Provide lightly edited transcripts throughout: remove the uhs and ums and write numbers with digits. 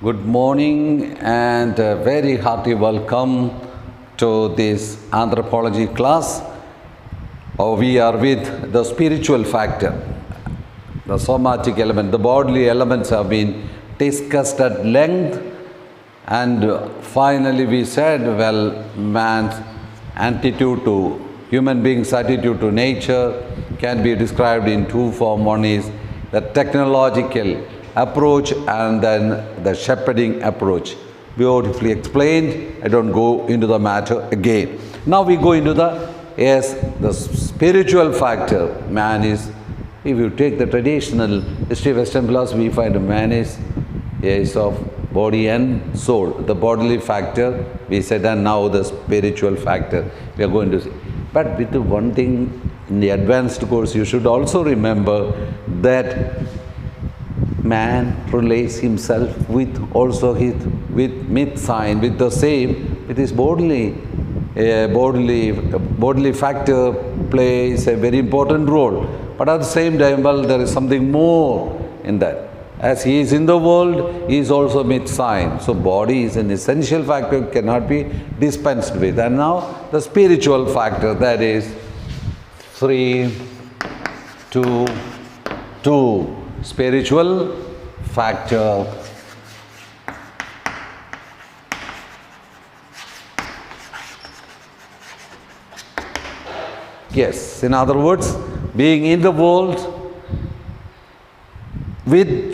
Good morning and a very hearty welcome to this anthropology class. We are with the spiritual factor, the somatic element, the bodily elements have been discussed at length, and finally we said, well, man's attitude to human beings' attitude to nature can be described in two forms. One is the technological approach and then the shepherding approach. Beautifully explained. I don't go into the matter again. Now we go into the spiritual factor. Man is, if you take the traditional history of Western philosophy, we find a man is of body and soul. The bodily factor, we said, and now the spiritual factor we are going to see. But with one thing in the advanced course, you should also remember that man relates himself with myth sign, with the same, with his bodily factor plays a very important role. But at the same time, well, there is something more in that. As he is in the world, he is also myth sign. So body is an essential factor, cannot be dispensed with. And now the spiritual factor, that is 3, 2, 2. Spiritual factor. Yes, in other words, being in the world with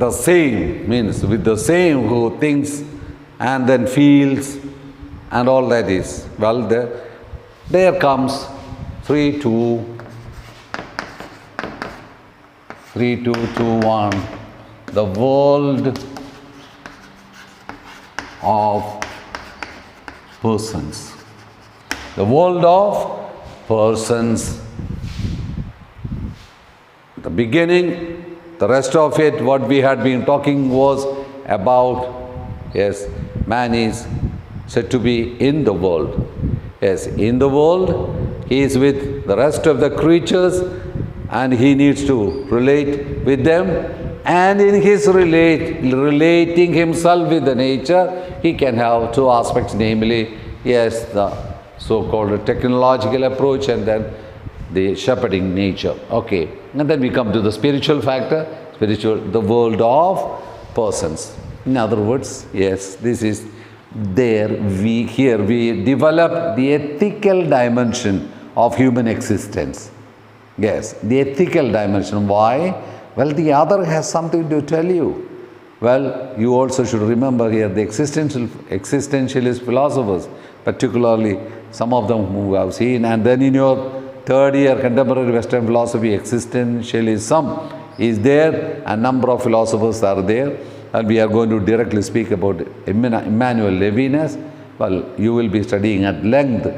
the same, means with the same who thinks and then feels and all that is. Well, there comes 3, 2, 3, 2, 2, 1, the world of persons. The world of persons. The beginning, the rest of it, what we had been talking was about, yes, man is said to be in the world. Yes, in the world, he is with the rest of the creatures, and he needs to relate with them, and in his relating himself with the nature, he can have two aspects, namely, yes, the so-called technological approach and then the shepherding nature. Okay, and then we come to the spiritual factor, the world of persons. In other words, yes, this is there, here we develop the ethical dimension of human existence. Yes, the ethical dimension. Why? Well, the other has something to tell you. Well, you also should remember here the existentialist philosophers, particularly some of them who have seen, and then in your third year contemporary Western philosophy, existentialism is there, a number of philosophers are there, and we are going to directly speak about Emmanuel Levinas. Well, you will be studying at length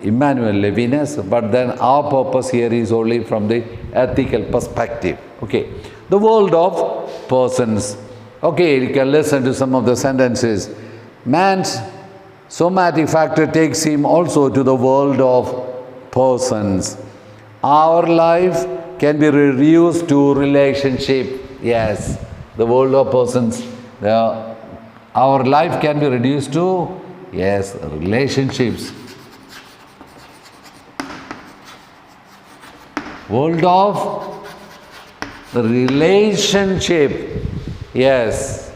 Emmanuel Levinas, but then our purpose here is only from the ethical perspective. Okay, the world of persons. Okay, you can listen to some of the sentences. Man's somatic factor takes him also to the world of persons. Our life can be reduced to relationship. Yes, the world of persons. Our life can be reduced to, yes, relationships. World of the relationship. Yes.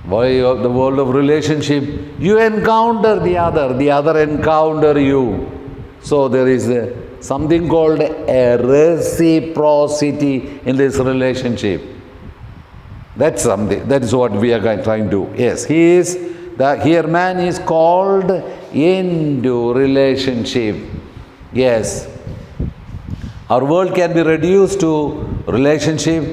Why the world of relationship? You encounter the other encounter you. So there is something called a reciprocity in this relationship. That's something. That is what we are trying to do. Yes, here man is called into relationship. Yes. Our world can be reduced to relationship.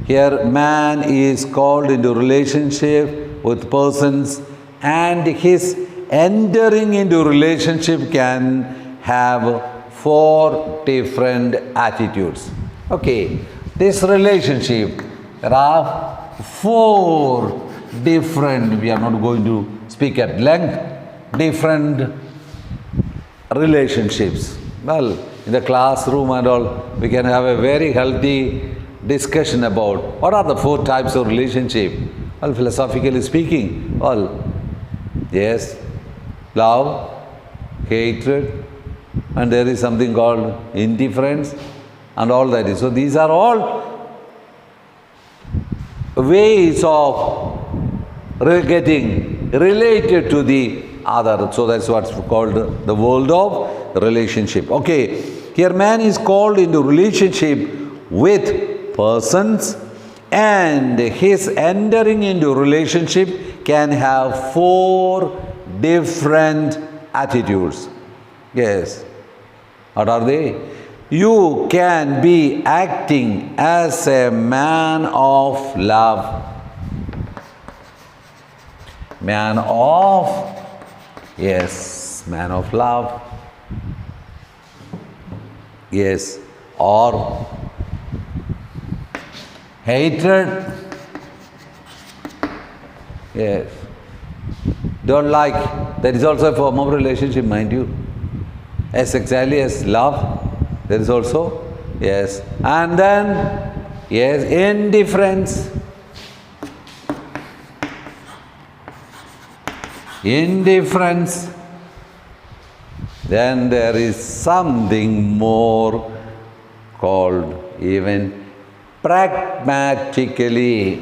Here man is called into relationship with persons, and his entering into relationship can have 4 different attitudes. Okay, this relationship, there are 4 different, we are not going to speak at length, different relationships. Well, in the classroom and all, we can have a very healthy discussion about what are the 4 types of relationship. Well, philosophically speaking, well, yes, love, hatred, and there is something called indifference and all that. So these are all ways of getting related to the other. So that's what's called the world of relationship. Okay, here man is called into relationship with persons, and his entering into relationship can have 4 different attitudes. Yes. What are they? You can be acting as a man of love. Man of, yes, man of love. Yes. Or hatred. Yes. Don't like. That is also a form of relationship, mind you. As exactly as love, there is also, yes. And then, yes, indifference. Indifference. Then there is something more called even pragmatically.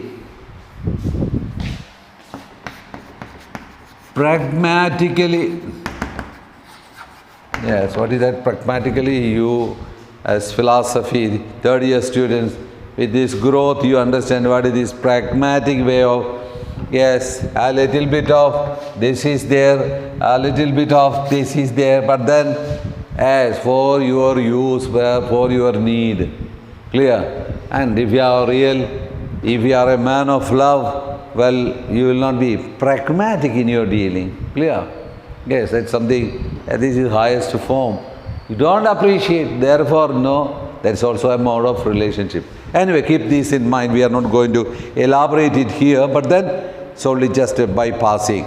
Pragmatically. Yes, what is that pragmatically? You, as philosophy, 3rd-year students, with this growth, you understand what is this pragmatic way of, yes, a little bit of this is there, a little bit of this is there, but then as for your use, for your need. Clear? And if you are real, if you are a man of love, well, you will not be pragmatic in your dealing. Clear? Yes, that's something, this is highest form. You don't appreciate, therefore, no, that's also a mode of relationship. Anyway, keep this in mind. We are not going to elaborate it here, but then it's only just by passing.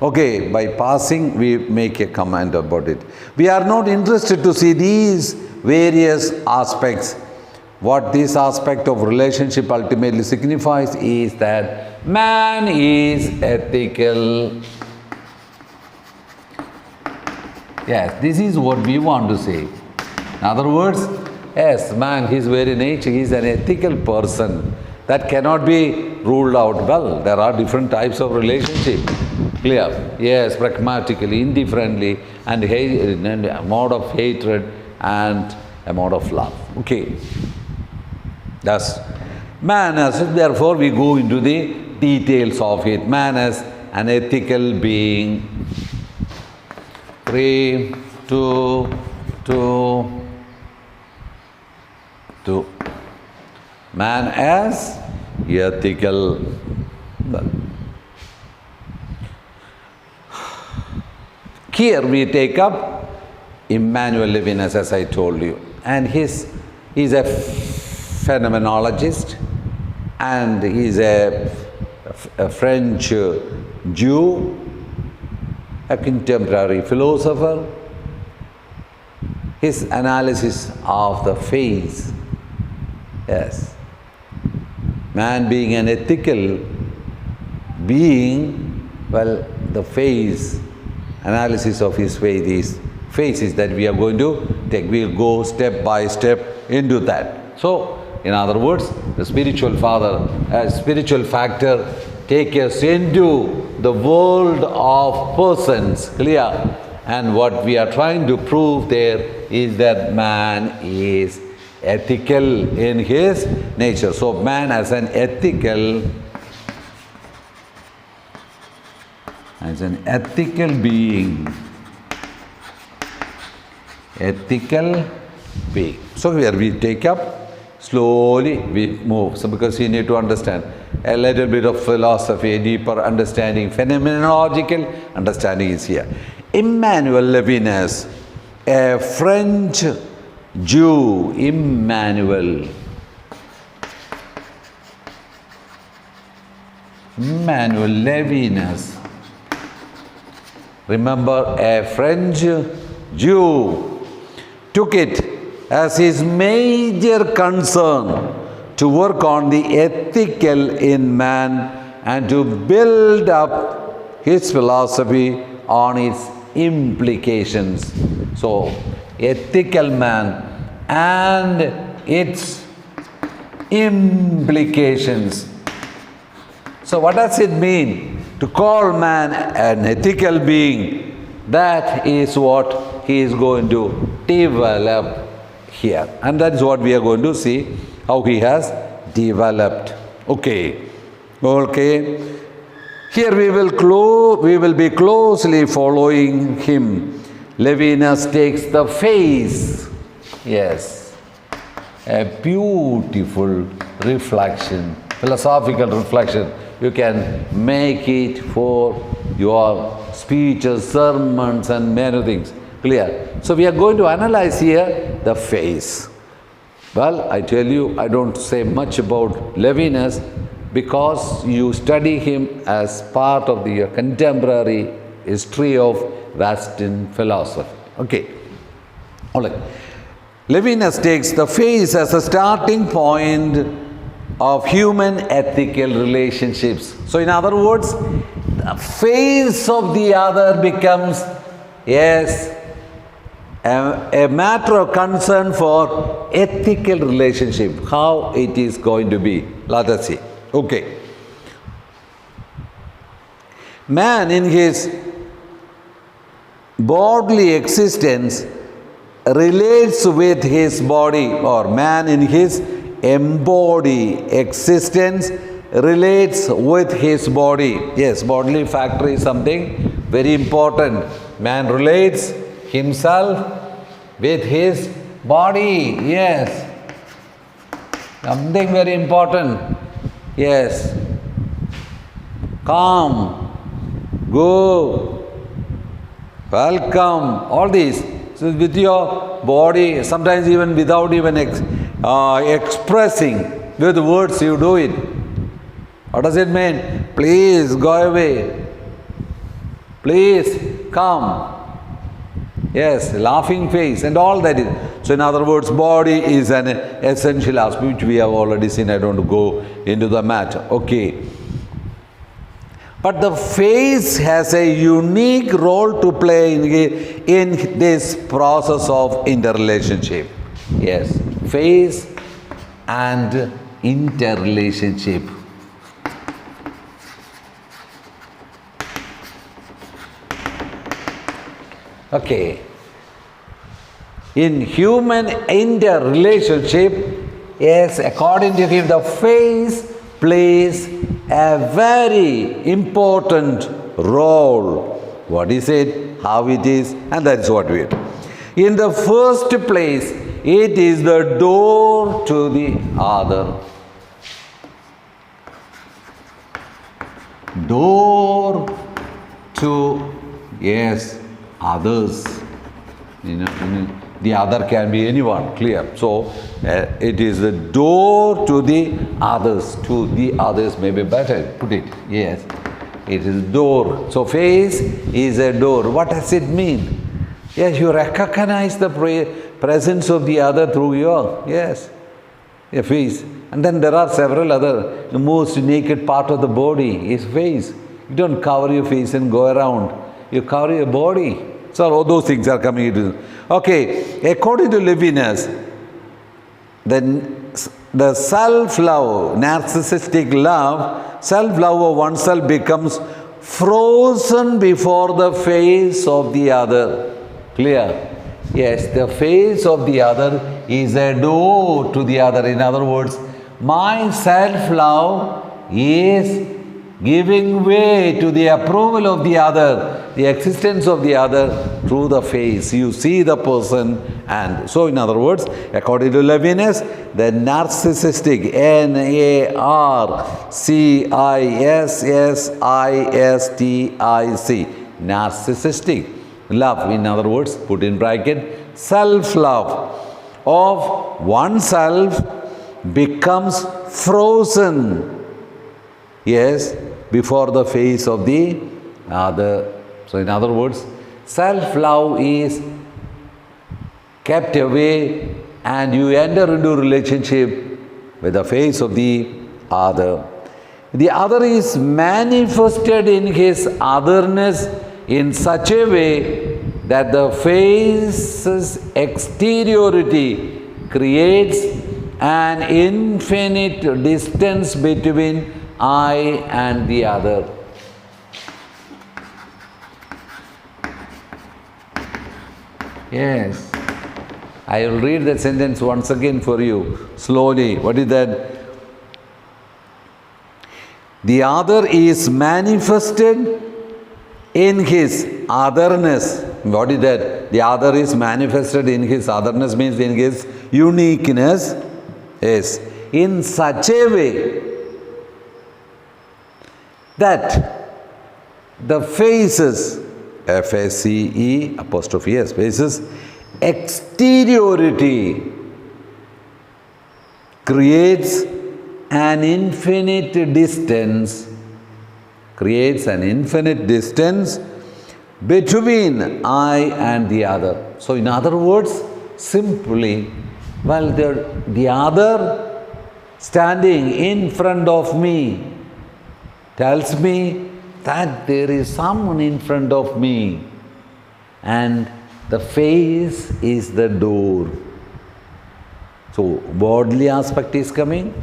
Okay, by passing, we make a comment about it. We are not interested to see these various aspects. What this aspect of relationship ultimately signifies is that man is ethical. Yes, this is what we want to say. In other words, yes, man, his very nature, he is an ethical person. That cannot be ruled out. Well, there are different types of relationship. Clear? Yes, pragmatically, indifferently, and a mode of hatred and a mode of love. Okay. Thus, man as, therefore we go into the details of it. Man as an ethical being. 3, 2. Man as ethical. Here we take up Emmanuel Levinas, as I told you, and he's a phenomenologist, and he's a French Jew, a contemporary philosopher. His analysis of the face, yes, man being an ethical being, well, the face, analysis of his face is that we are going to take. We'll go step by step into that. So, in other words, the spiritual father, spiritual factor, take us into the world of persons. Clear? And what we are trying to prove there is that man is ethical in his nature. So, man as an ethical being. Ethical being. So, here we take up, slowly we move. So, because you need to understand a little bit of philosophy, a deeper understanding, phenomenological understanding is here. Emmanuel Levinas, a French Jew, Emmanuel Levinas. Remember, a French Jew took it as his major concern to work on the ethical in man and to build up his philosophy on its implications. So, ethical man and its implications. So, what does it mean to call man an ethical being? That is what he is going to develop here. And that is what we are going to see, how he has developed. Okay. Here we will be closely following him. Levinas takes the face. Yes. A beautiful reflection, philosophical reflection. You can make it for your speeches, sermons, and many things. Clear? So we are going to analyze here the face. Well, I tell you, I don't say much about Levinas because you study him as part of the contemporary history of Western philosophy. Okay. All right. Levinas takes the face as a starting point of human ethical relationships. So, in other words, the face of the other becomes, yes, a matter of concern for ethical relationship, how it is going to be. Let us see. Okay. Man in his bodily existence relates with his body, or man in his embodied existence relates with his body. Yes, bodily factor is something very important. Man relates himself with his body. Yes. Something very important. Yes. Come, go, welcome, all these. So with your body, sometimes even without even expressing with words, you do it. What does it mean? Please go away. Please come. Yes, laughing face and all that is. So in other words, body is an essential aspect which we have already seen. I don't go into the matter. Okay. But the face has a unique role to play in this process of interrelationship. Yes, face and interrelationship. Okay. In human interrelationship, yes, according to him, the face plays a very important role. What is it? How it is? And that is what we do. In the first place, it is the door to the other. Door to, yes, others. The other can be anyone, clear. So, it is the door to the others. To the others may be better, put it. Yes, it is door. So, face is a door. What does it mean? Yes, you recognize the presence of the other through your, yes, a face. And then there are several other, the most naked part of the body is face. You don't cover your face and go around. You cover your body. So all those things are coming into. Okay, according to Levinas, the self-love, narcissistic love, self-love of oneself becomes frozen before the face of the other. Clear? Yes, the face of the other is a door to the other. In other words, my self-love is giving way to the approval of the other, the existence of the other through the face. You see the person, and so in other words, according to Levinas, the narcissistic, Narcissistic, narcissistic love, in other words, put in bracket, self-love of oneself becomes frozen. Yes, before the face of the other. So in other words, self-love is kept away and you enter into relationship with the face of the other. The other is manifested in his otherness in such a way that the face's exteriority creates an infinite distance between I and the other. Yes. I will read that sentence once again for you, slowly. What is that? The other is manifested in his otherness. What is that? The other is manifested in his otherness means in his uniqueness. Yes. In such a way that the faces, F-A-C-E apostrophe S, faces, exteriority creates an infinite distance, between I and the other. So in other words, simply, well, the other standing in front of me tells me that there is someone in front of me, and the face is the door. So bodily aspect is coming,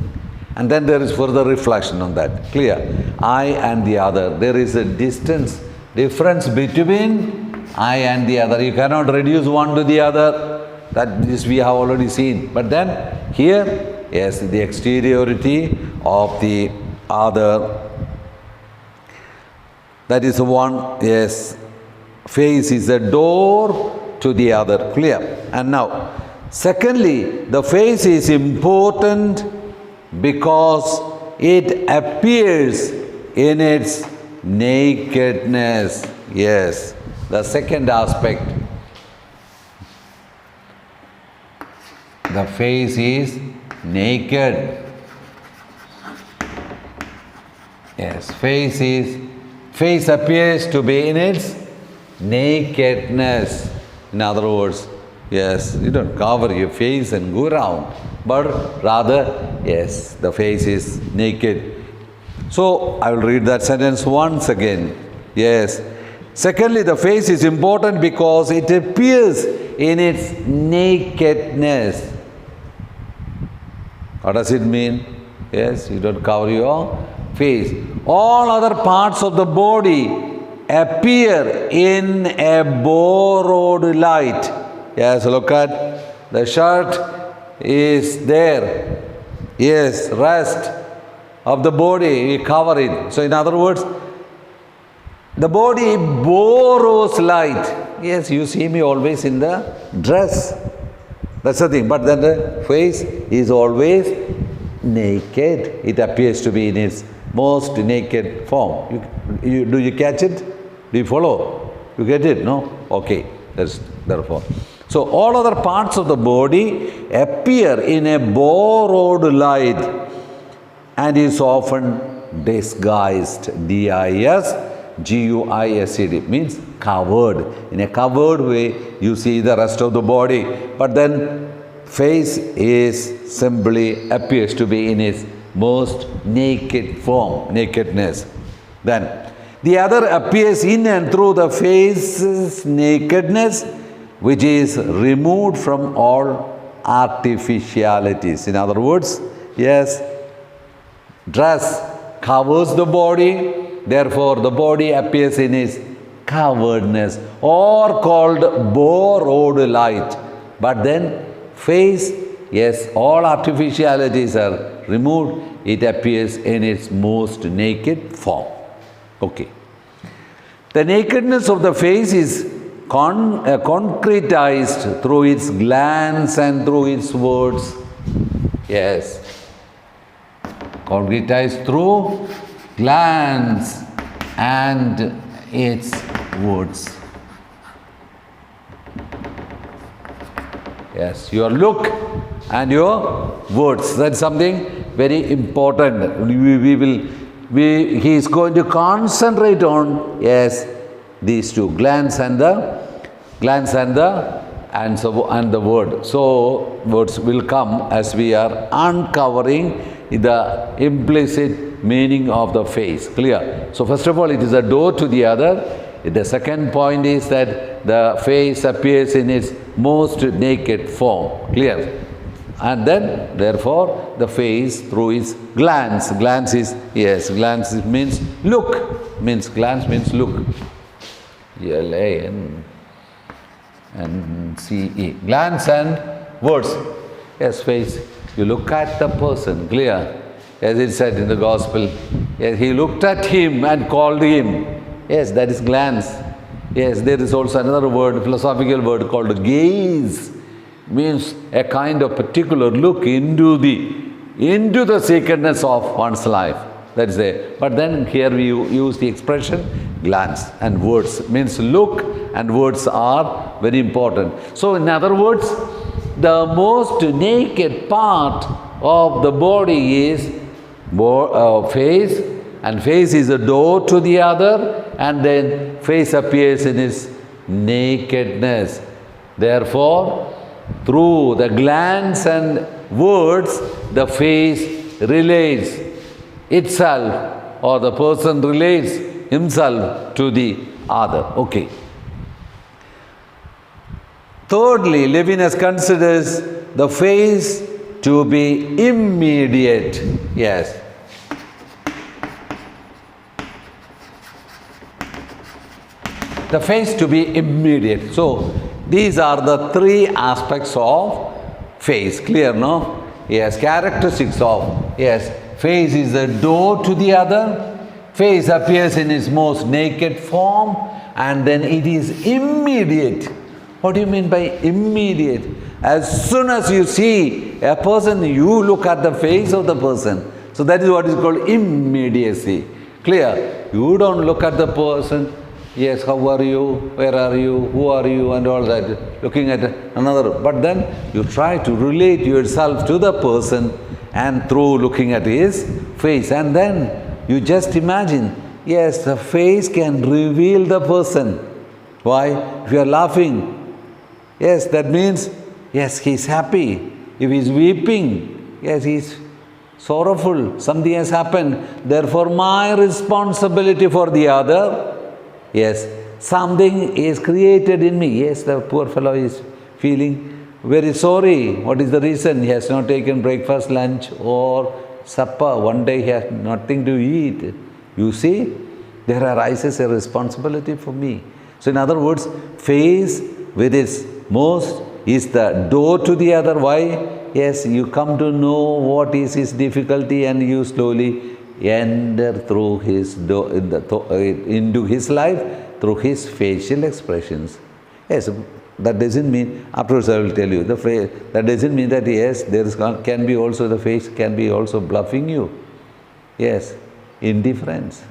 and then there is further reflection on that. Clear? I and the other. There is a difference between I and the other. You cannot reduce one to the other. That is we have already seen. But then here, yes, the exteriority of the other. That is one, yes, face is a door to the other. Clear? And now, secondly, the face is important because it appears in its nakedness. Yes, the second aspect. The face is naked. Yes, face appears to be in its nakedness. In other words, yes, you don't cover your face and go around, but rather, yes, the face is naked. So, I will read that sentence once again. Yes. Secondly, the face is important because it appears in its nakedness. What does it mean? Yes, you don't cover your face. All other parts of the body appear in a borrowed light. Yes, look at the shirt is there. Yes, rest of the body, we cover it. So in other words, the body borrows light. Yes, you see me always in the dress. That's the thing. But then the face is always naked. It appears to be in its most naked form. Do you catch it? Do you follow? You get it? No? Okay. Therefore. So all other parts of the body appear in a borrowed light and is often disguised. D-I-S-G-U-I-S-E-D means covered. In a covered way, you see the rest of the body. But then face is simply appears to be in its most naked form, nakedness. Then the other appears in and through the face's nakedness, which is removed from all artificialities. In other words, yes, dress covers the body, therefore the body appears in its coveredness, or called borrowed light. But then face, yes, all artificialities are removed, it appears in its most naked form. Okay. The nakedness of the face is concretized through its glance and through its words. Yes. Concretized through glance and its words. Yes, your look and your words. That's something very important. He is going to concentrate on, yes, these two, glance and the and the word. So words will come as we are uncovering the implicit meaning of the face. Clear? So first of all, it is a door to the other. The second point is that the face appears in its most naked form. Clear? And then, therefore, the face through its glance. Glance is, yes, glance means look. Glance means look. L-A-N-C-E. Glance and words. Yes, face. You look at the person. Clear? As it said in the Gospel. Yes, he looked at him and called him. Yes, that is glance. Yes, there is also another word, philosophical word called gaze. Means a kind of particular look into the sacredness of one's life. That is it. But then here we use the expression glance and words. Means look and words are very important. So in other words, the most naked part of the body is face, and face is a door to the other, and then face appears in its nakedness. Therefore, through the glance and words, the face relates itself, or the person relates himself to the other. Okay. Thirdly, Levinas considers the face to be immediate. Yes. The face to be immediate. So, these are the three aspects of face. Clear, no? Yes, characteristics of, yes, face is a door to the other. Face appears in its most naked form, and then it is immediate. What do you mean by immediate? As soon as you see a person, you look at the face of the person. So that is what is called immediacy. Clear? You don't look at the person. Yes, how are you? Where are you? Who are you? And all that. Looking at another. But then you try to relate yourself to the person, and through looking at his face. And then you just imagine, yes, the face can reveal the person. Why? If you are laughing, yes, that means, yes, he is happy. If he is weeping, yes, he is sorrowful. Something has happened. Therefore, my responsibility for the other, yes, something is created in me. Yes, the poor fellow is feeling very sorry. What is the reason? He has not taken breakfast, lunch, or supper. One day he has nothing to eat. You see, there arises a responsibility for me. So in other words, face with its most is the door to the other. Why? Yes, you come to know what is his difficulty, and you slowly enter through his door, into his life through his facial expressions. Yes, that doesn't mean, afterwards I will tell you, that doesn't mean that, yes, can be also, the face can be also bluffing you. Yes, indifference,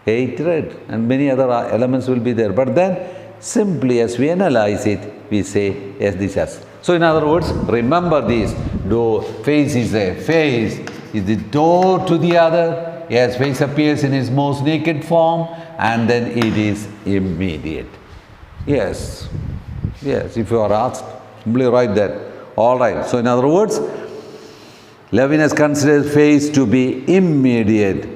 hatred, and many other elements will be there. But then, simply as we analyze it, we say, yes, this has. So in other words, remember this, face is the door to the other. Yes, face appears in its most naked form, and then it is immediate. Yes, if you are asked, simply write that. All right, so in other words, Levinas considers face to be immediate.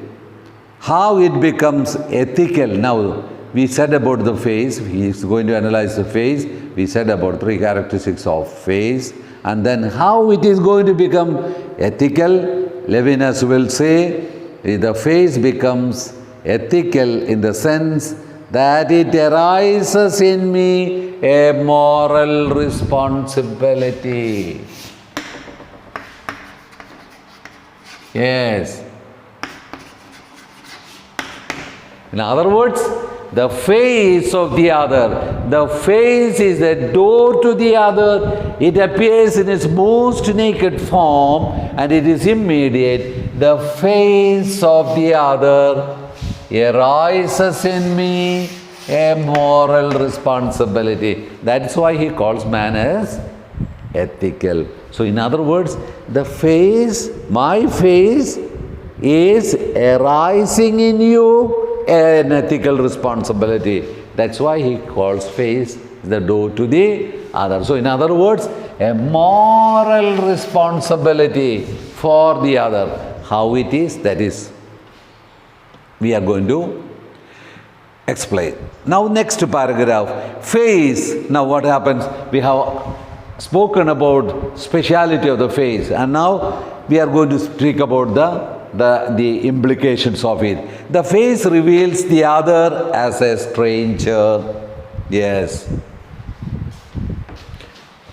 How it becomes ethical. Now, we said about the face, he is going to analyze the face. We said about three characteristics of face, and then how it is going to become ethical. Levinas will say the face becomes ethical in the sense that it arises in me a moral responsibility. Yes. In other words, the face of the other. The face is the door to the other. It appears in its most naked form, and it is immediate. The face of the other arises in me a moral responsibility. That's why he calls man as ethical. So in other words, the face, my face, is arising in you an ethical responsibility. That's why he calls face the door to the other. So in other words, a moral responsibility for the other. How it is, that is, we are going to explain. Now next paragraph, face. Now what happens? We have spoken about speciality of the face, and now we are going to speak about the implications of it. The face reveals the other as a stranger. Yes.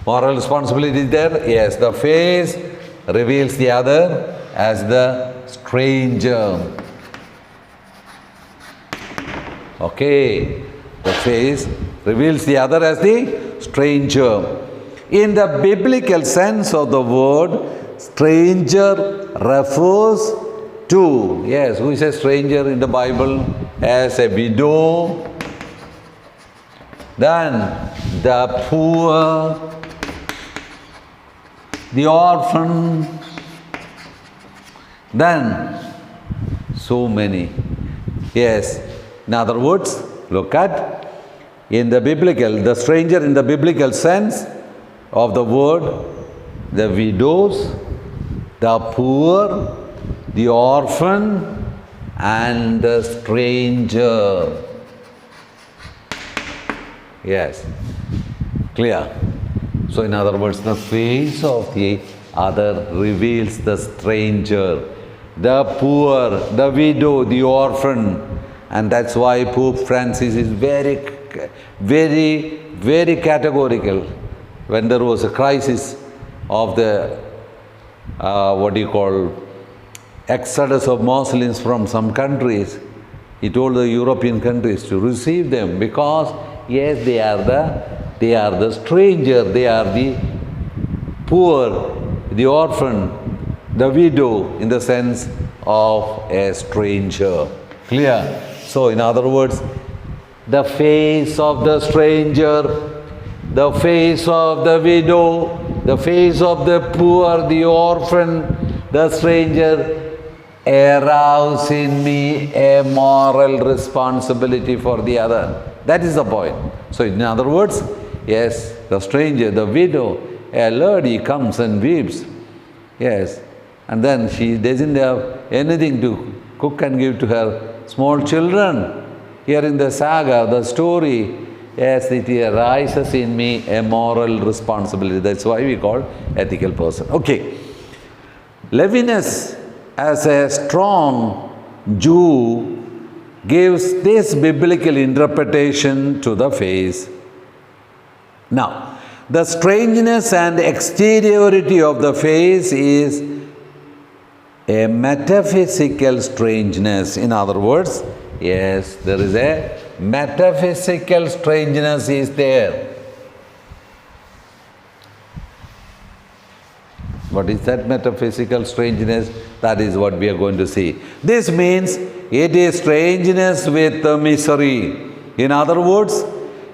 Moral responsibility is there? Yes. The face reveals the other as the stranger. Okay. The face reveals the other as the stranger. In the biblical sense of the word, stranger refers to, yes, who is a stranger in the Bible? As a widow, then the poor, the orphan, then so many. Yes, in other words, look at, in the biblical, the stranger in the biblical sense of the word, the widows, the poor, the orphan, and the stranger. Yes, clear? So in other words, the face of the other reveals the stranger, the poor, the widow, the orphan. And that's why Pope Francis is very categorical. When there was a crisis of the, exodus of Muslims from some countries, he told the European countries to receive them because, yes, they are the stranger, they are the poor, the orphan, the widow, in the sense of a stranger. Clear? So, in other words, the face of the stranger, the face of the widow, the face of the poor, the orphan, the stranger, arouse in me a moral responsibility for the other. That is the point. So, in other words, yes, the stranger, the widow, a lady comes and weeps. Yes, and then she doesn't have anything to cook and give to her small children. Here in the saga, the story, yes, it arises in me a moral responsibility. That's why we call ethical person. Okay. Levinas, as a strong Jew, gives this biblical interpretation to the face. Now, the strangeness and exteriority of the face is a metaphysical strangeness. In other words, yes, there is a metaphysical strangeness is there. What is that metaphysical strangeness? That is what we are going to see. This means it is strangeness with misery. In other words,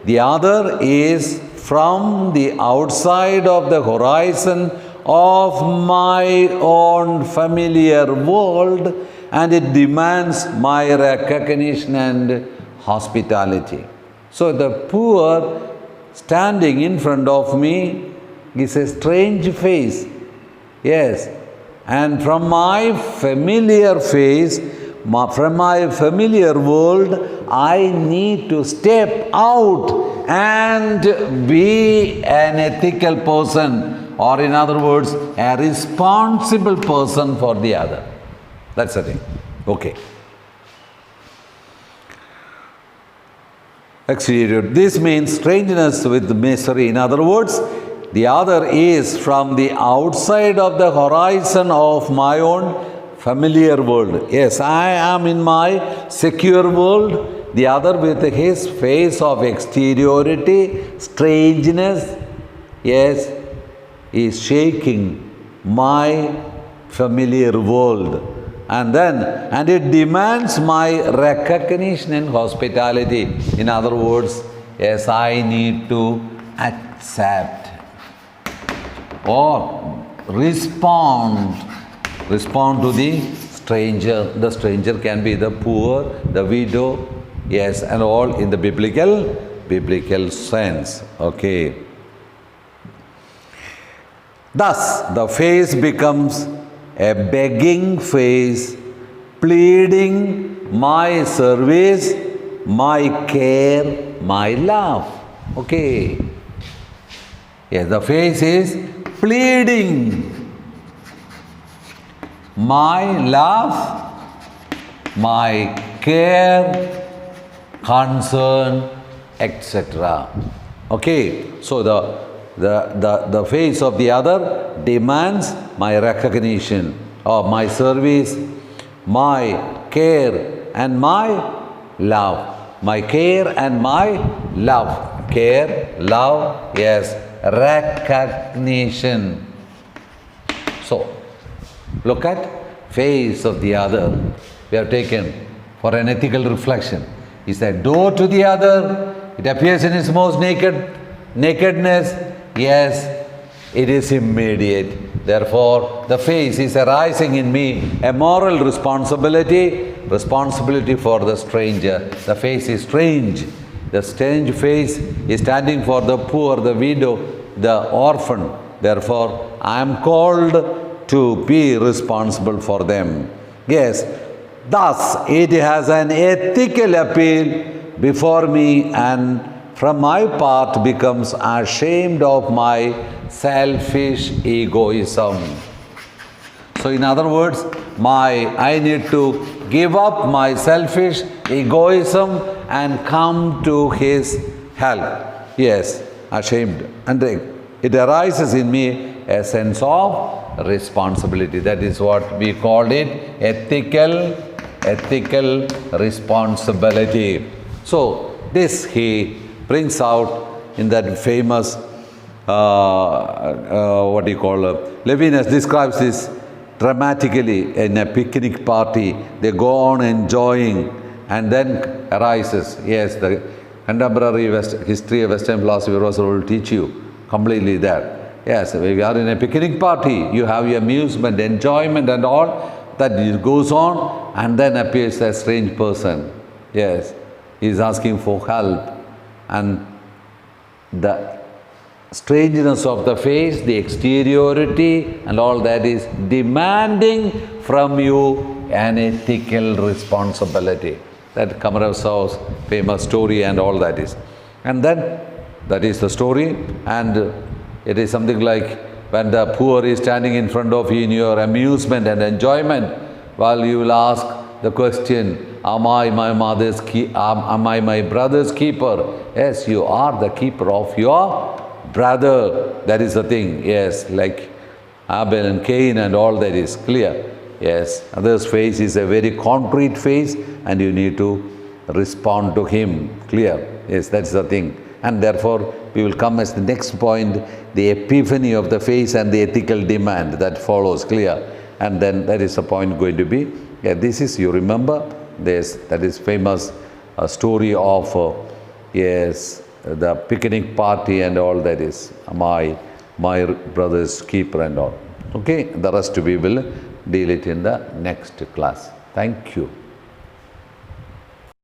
the other is from the outside of the horizon of my own familiar world, and it demands my recognition and hospitality. So the poor standing in front of me is a strange face. Yes, and from my familiar face, from my familiar world, I need to step out and be an ethical person, or in other words, a responsible person for the other. That's the thing. Okay. Exterior. This means strangeness with misery. In other words, the other is from the outside of the horizon of my own familiar world. Yes, I am in my secure world. The other with his face of exteriority, strangeness, yes, is shaking my familiar world. And it demands my recognition and hospitality. In other words, yes, I need to accept or respond to the stranger. The stranger can be the poor, the widow, yes, and all in the biblical sense. Okay. Thus, the face becomes a begging face, pleading my service, my care, my love. Okay. Yes, the face is pleading my love, my care, concern, etc. Okay, so the face of the other demands my recognition or my service, my care and my love. My care and my love. Care, love, yes, recognition. So, look at face of the other. We have taken for an ethical reflection. Is a door to the other. It appears in its most nakedness. Yes, it is immediate. Therefore, the face is arising in me a moral responsibility for the stranger. The face is strange. The strange face is standing for the poor, the widow, the orphan. Therefore, I am called to be responsible for them. Yes, thus it has an ethical appeal before me, and from my part becomes ashamed of my selfish egoism. So in other words, I need to give up my selfish egoism and come to his help. Yes, ashamed. And it arises in me a sense of responsibility. That is what we call it, ethical responsibility. So this he brings out in that famous, Levinas describes this dramatically in a picnic party. They go on enjoying, and then arises, yes, the contemporary history of Western philosophy also will teach you completely that. Yes, if you are in a picnic party, you have your amusement, enjoyment and all, that it goes on, and then appears a strange person. Yes, he is asking for help, and the strangeness of the face, the exteriority and all that is demanding from you an ethical responsibility. That Kamarasaw's famous story and all that is. And then, that is the story, and it is something like when the poor is standing in front of you in your amusement and enjoyment, while you will ask the question, am I my brother's keeper? Yes, you are the keeper of your brother. That is the thing. Yes, like Abel and Cain and all that is clear. Yes, other's face is a very concrete face, and you need to respond to him. Clear. Yes, that's the thing. And therefore, we will come as the next point, the epiphany of the face and the ethical demand that follows. Clear. And then that is the point going to be. Yeah, this is, you remember, that is famous story of, yes, the picnic party and all that is, my brother's keeper and all. Okay, the rest we will deal it in the next class. Thank you.